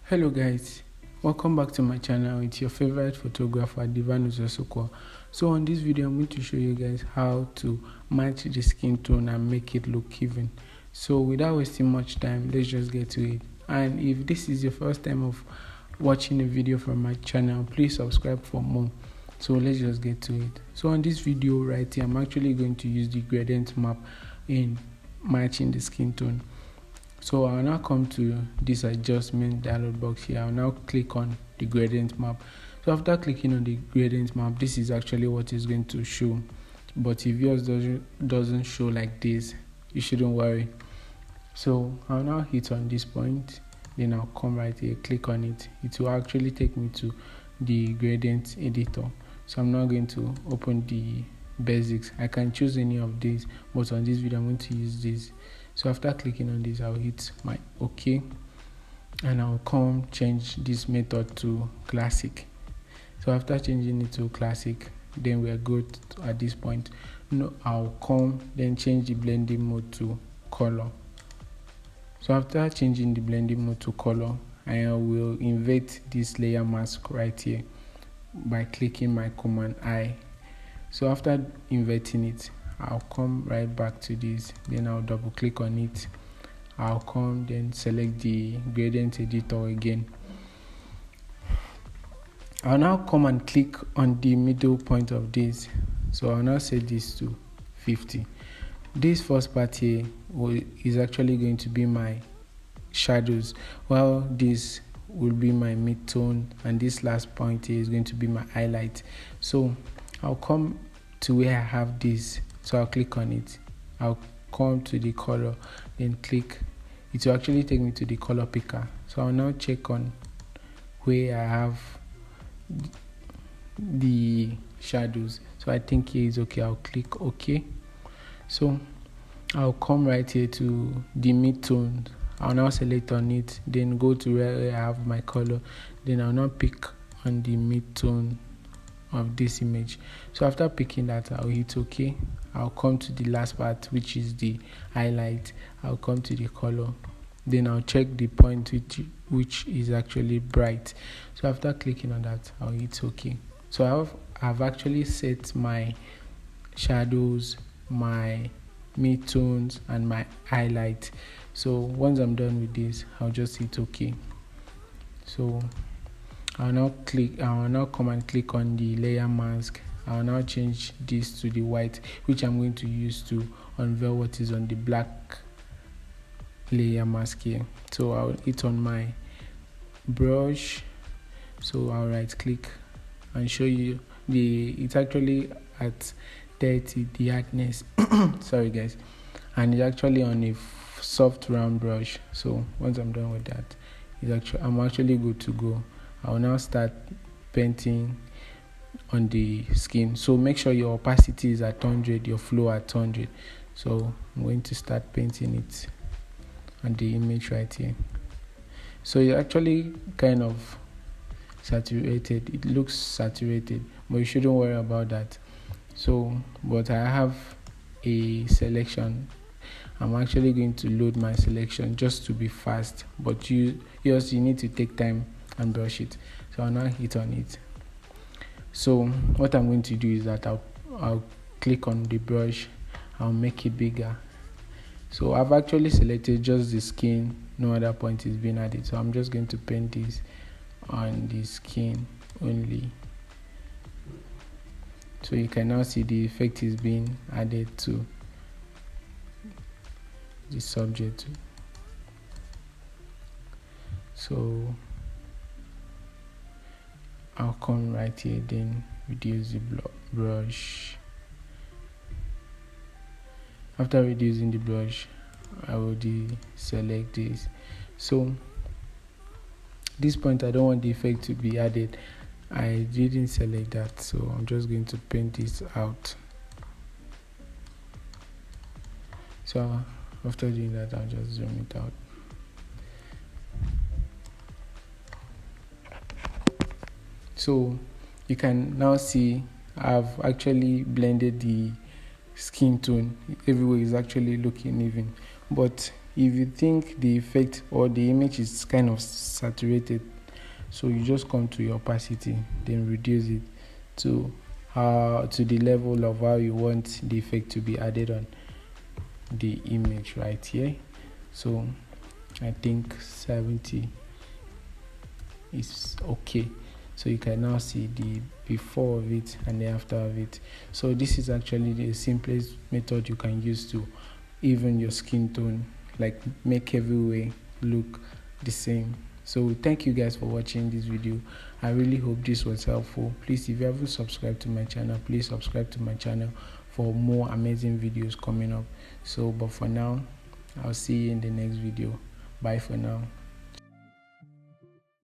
Hello guys, welcome back to my channel. It's your favorite photographer Divan Uzosokwa. So on this video I'm going to show you guys how to match the skin tone and make it look even. So without wasting much time, let's just get to it. And if this is your first time of watching a video from my channel, please subscribe for more. So let's just get to it. So on this video right here, I'm actually going to use the gradient map in matching the skin tone. So I'll now come to this adjustment dialog box here. I'll now click on the gradient map. So after clicking on the gradient map, this is actually what is going to show. But if yours doesn't show like this, you shouldn't worry. So I'll now hit on this point, then I'll come right here, click on it. It will actually take me to the gradient editor. So I'm now going to open the basics. I can choose any of these, but on this video I'm going to use this. So after clicking on this, I'll hit my OK, and I'll come change this method to classic. So after changing it to classic, then we are good at this point. No, I'll come then change the blending mode to color. So after changing the blending mode to color, I will invert this layer mask right here by clicking my command I. So after inverting it, I'll come right back to this, then I'll double click on it. I'll come then select the gradient editor again. I'll now come and click on the middle point of this. So I'll now set this to 50. This first part here is actually going to be my shadows, while this will be my midtone, and this last point here is going to be my highlight. So I'll come to where I have this. So I'll click on it. I'll come to the color, then click. It will actually take me to the color picker. So I'll now check on where I have the shadows. So I think here is okay. I'll click OK. So I'll come right here to the midtone. I'll now select on it, then go to where I have my color. Then I'll now pick on the midtone of this image. So after picking that, I'll hit OK. I'll come to the last part, which is the highlight. I'll come to the color, then I'll check the point which is actually bright. So after clicking on that, I'll hit OK. So I've actually set my shadows, my midtones, and my highlight. So once I'm done with this, I'll just hit OK. So I'll now come and click on the layer mask. I'll now change this to the white, which I'm going to use to unveil what is on the black layer mask here. So I'll hit on my brush. So I'll right click and show you it's actually at 30, the hardness. Sorry guys. And it's actually on a soft round brush. So once I'm done with that, I'm actually good to go. I'll now start painting on the skin. So make sure your opacity is at 100, your flow at 100. So I'm going to start painting it on the image right here. So it's actually kind of saturated. It looks saturated, but you shouldn't worry about that. So but I have a selection. I'm actually going to load my selection just to be fast, but you need to take time and brush it. So I'll now hit on it. So what I'm going to do is that I'll click on the brush. I'll make it bigger. So I've actually selected just the skin, no other point is being added. So I'm just going to paint this on the skin only. So you can now see the effect is being added to the subject. So I'll come right here, then reduce the brush. After reducing the brush, I will deselect this. So this point, I don't want the effect to be added. I didn't select that, so I'm just going to paint this out. So after doing that, I'll just zoom it out. So you can now see I've actually blended the skin tone. Everywhere is actually looking even. But if you think the effect or the image is kind of saturated, so you just come to your opacity, then reduce it to the level of how you want the effect to be added on the image right here. So I think 70 is okay. So you can now see the before of it and the after of it. So this is actually the simplest method you can use to even your skin tone, like make everywhere look the same. So thank you guys for watching this video. I really hope this was helpful. Please, if you haven't subscribed to my channel, please subscribe to my channel for more amazing videos coming up. So but for now, I'll see you in the next video. Bye for now.